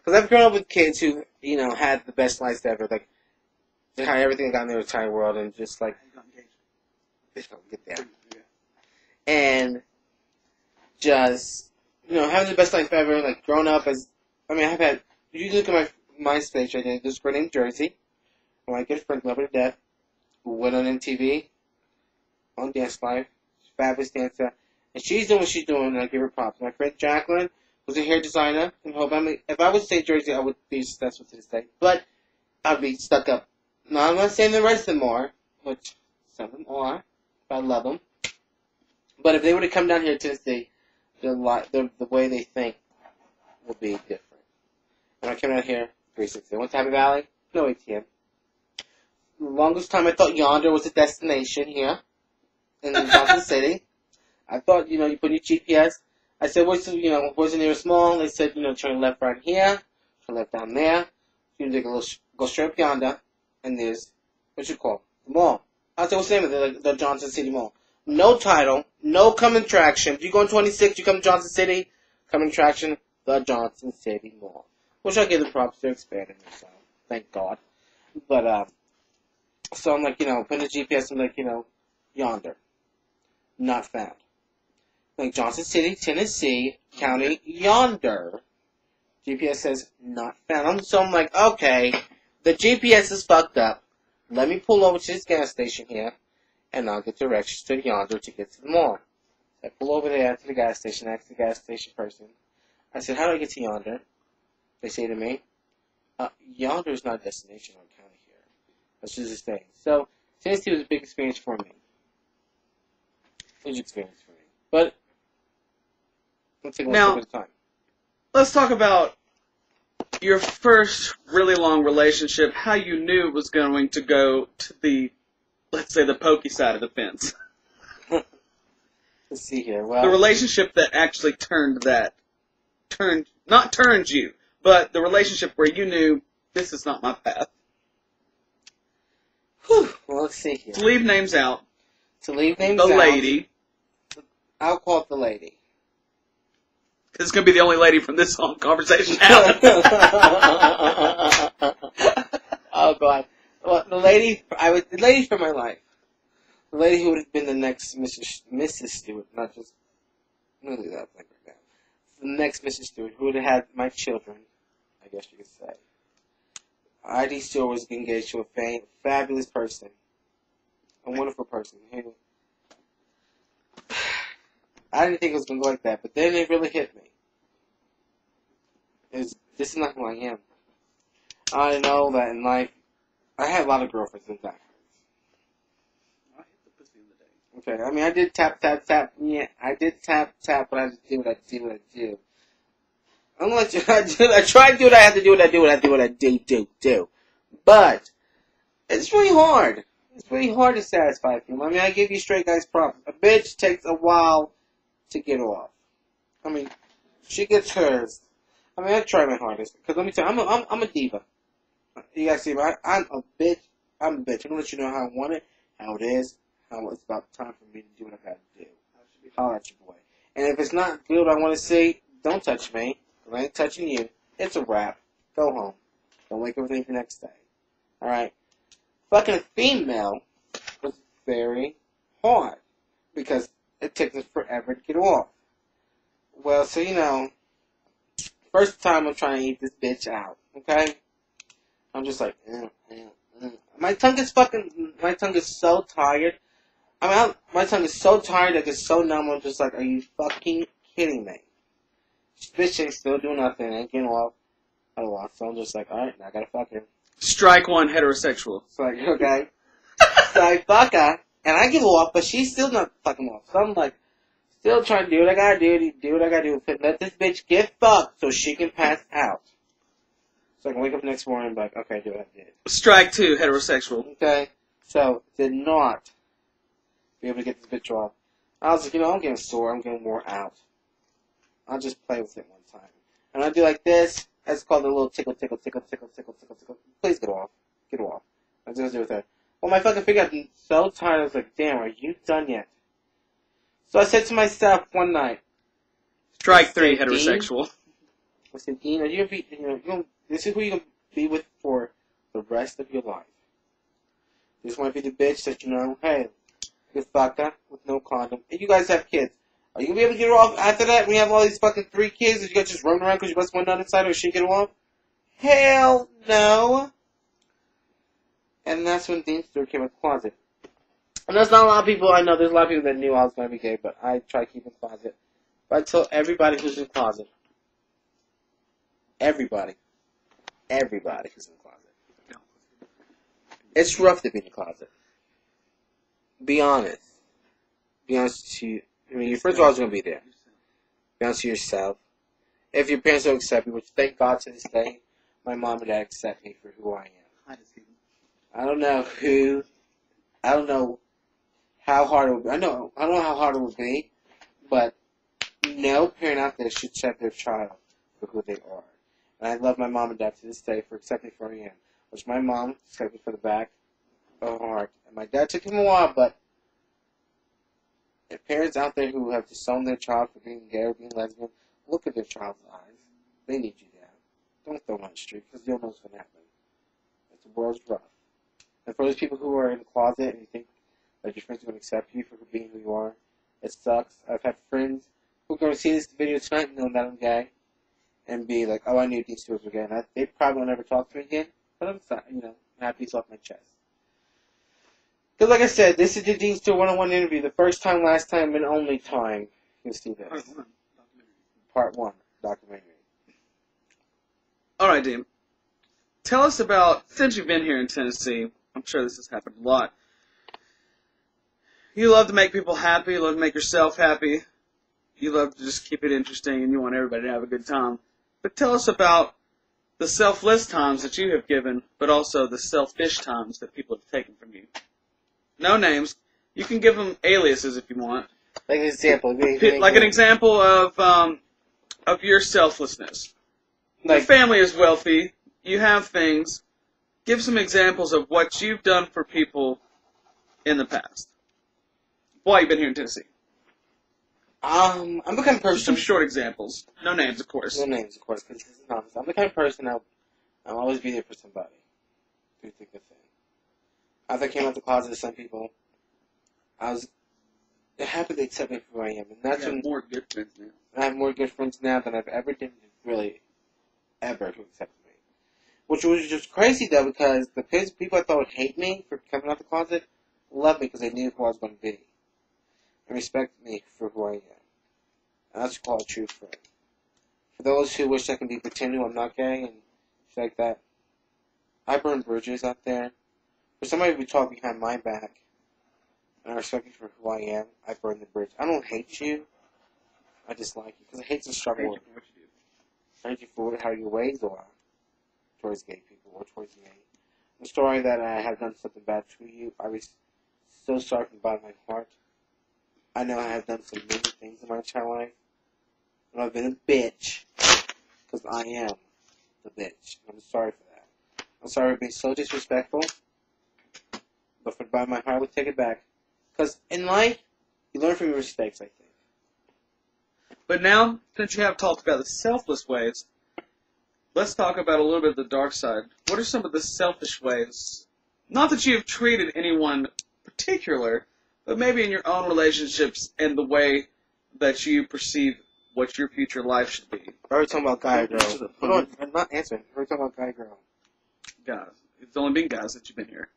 Because I've grown up with kids who, you know, had the best lives ever. Like, they had everything got in their entire world and just, like, they don't get there. Yeah. And just, you know, having the best life ever, like, growing up as, I mean, I've had, if you look at my MySpace right there, there's a girl named Jersey, my good friend, love her to death, who went on MTV, on Dance Life, fabulous dancer, and she's doing what she's doing, and I give her props. My friend Jacqueline was a hair designer, and hope if I would say Jersey, I would be successful to this day, but I'd be stuck up. Now, I'm not saying the rest of them are, which some of them are, but I love them. But if they were to come down here to Tennessee, the way they think will be different. When I came down here, 360. I went to Happy Valley, no ATM. The longest time I thought Yonder was a destination here in Johnson City. I thought, you know, you put in your GPS. I said, where's the nearest mall? They said, you know, turn left right here, turn left down there. You take a little, go straight up yonder, and there's, what you call the mall. I said, what's the name of it? The Johnson City Mall. No title, no coming attraction. If you go in 26, you come to Johnson City, coming attraction, the Johnson City Mall. Which I give the props to expanding themselves. Thank God. But, so I'm like, you know, putting the GPS, I'm like, you know, Yonder. Not found. Like Johnson City, Tennessee, County, Yonder. GPS says not found. So I'm like, okay, the GPS is fucked up. Let me pull over to this gas station here, and I'll get directions to Yonder to get to the mall. So I pull over there to the gas station, ask the gas station person. I said, how do I get to Yonder? They say to me, Yonder is not a destination on county here. That's just this thing. So Tennessee was a big experience for me. Huge experience for me. But let's take one step at a time. Let's talk about your first really long relationship, how you knew it was going to go to the, let's say, the pokey side of the fence. Let's see here. Well, the relationship that actually not turned you, but the relationship where you knew this is not my path. Whew. Well, let's see here. To leave names out. The lady. I'll call it the lady. It's going to be the only lady from this whole conversation out. Oh, God. Well, the lady for my life. The lady who would have been the next Mrs. Stewart, not just really that thing right now. The next Mrs. Stewart, who would have had my children, I guess you could say. I.D. Stewart was engaged to a fabulous person. A wonderful person. Who I didn't think it was going to go like that, but then it really hit me. This is not who I am. I know that in life, I had a lot of girlfriends and backwards. I hit the pussy in the day. Okay, I mean, I did tap. Yeah, I did tap, but I just do what I do. I'm gonna let you, I try to do what I have to do, what I do. But, it's really hard. It's really hard to satisfy people. I mean, I give you straight guys props. A bitch takes a while to get off. I mean, she gets hers. I mean, I try my hardest. Because let me tell you, I'm a diva. You guys see, I'm a bitch. I'm a bitch. I'm going to let you know how I want it, how it is, how it's about time for me to do what I got to do. Holler at your boy. And if it's not good what I want to see, don't touch me. I ain't touching you. It's a wrap. Go home. Don't wake up with me the next day. Alright? Fucking a female was very hard. Because it takes us forever to get off. Well, so, you know, first time I'm trying to eat this bitch out. Okay? I'm just like, My tongue is so tired. My tongue is so tired that it's so numb. I'm just like, are you fucking kidding me? This bitch ain't still doing nothing. Ain't getting off. I don't want. So I'm just like, alright, now I gotta fuck her. Strike one, heterosexual. It's like, okay. So I fuck her, and I get off, but she's still not fucking off. So I'm like, still trying to do what I gotta do. Let this bitch get fucked so she can pass out. So I can wake up next morning and be like, okay, do what I did. Strike two, heterosexual. Okay? So, did not be able to get this bitch off. I was like, you know, I'm getting sore. I'm getting wore out. I'll just play with it one time. And I do like this. That's called a little tickle. Please get off. Get off. I just do with that. Well, my fucking finger got so tired. I was like, damn, are you done yet? So I said to myself one night. Strike three, heterosexual. I said, Dean, this is who you're gonna be with for the rest of your life. This might be the bitch that hey, you fucked up with no condom. And you guys have kids. Are you gonna be able to get her off after that when you have all these fucking 3 kids that you guys just running around because you bust one nut inside or she get her off? Hell no. And that's when Dean Stewart came out of the closet. And there's not a lot of people, I know there's a lot of people that knew I was going to be gay, but I try to keep it in the closet. But I tell everybody who's in the closet. Everybody who's in the closet. It's rough to be in the closet. Be honest. Be honest to you. I mean, your friends are always going to be there. Be honest to yourself. If your parents don't accept you, which thank God to this day, my mom and dad accept me for who I am. I don't know how hard it would be. I don't know how hard it would be, but no parent out there should accept their child for who they are. And I love my mom and dad to this day for accepting me for who I am. Which my mom accepted me for the back of her heart. And my dad took him a while, but if parents out there who have disowned their child for being gay or being lesbian, look at their child's eyes. They need you there. Don't throw them on the street, because you don't know what's going to happen. The world's rough. And for those people who are in the closet and you think that your friends are going to accept you for being who you are, it sucks. I've had friends who are going to see this video tonight knowing that I'm gay and be like, oh, I knew Dean Stewart was gay. And they probably will never talk to me again, but I'm sorry, happy it's off my chest. Because like I said, this is the Dean Stewart one-on-one interview. The first time, last time, and only time you'll see this. Part 1, documentary. All right, Dean. Tell us about, since you've been here in Tennessee, I'm sure this has happened a lot. You love to make people happy. You love to make yourself happy. You love to just keep it interesting, and you want everybody to have a good time. But tell us about the selfless times that you have given, but also the selfish times that people have taken from you. No names. You can give them aliases if you want. Like an example. Like an example of your selflessness. Your family is wealthy. You have things. Give some examples of what you've done for people in the past. While you've been here in Tennessee. I'm the kind of person... Some short examples. No names, of course. No names, of course, because this is honest. I'm the kind of person I'll always be there for somebody. Through thick and thin. After I came out the closet to some people, they're happy to accept me for who I am. And that's when more good friends now. I have more good friends now than I've ever did, really, ever, who accept me. Which was just crazy, though, because the people I thought would hate me for coming out the closet loved me because they knew who I was going to be. And respect me for who I am. And that's called a true friend. For those who wish I can be pretending I'm not gay and shit like that, I burn bridges out there. For somebody to talk behind my back, and I respect you for who I am, I burn the bridge. I don't hate you. I dislike you. Because hate's a strong word. I hate you for how your ways are towards gay people or towards me. The story that I have done something bad to you, I was so sorry from the bottom of my heart. I know I have done some many things in my entire life. And I've been a bitch. Because I am the bitch. I'm sorry for that. I'm sorry for being so disrespectful. But from the bottom of my heart, I would take it back. Because in life, you learn from your mistakes, I think. But now, since you have talked about the selfless ways, let's talk about a little bit of the dark side. What are some of the selfish ways? Not that you have treated anyone particular, but maybe in your own relationships and the way that you perceive what your future life should be. We're talking about guy or girl. Hold on, I'm not answering. We're talking about guy or girl. Guys. It's only been guys that you've been here.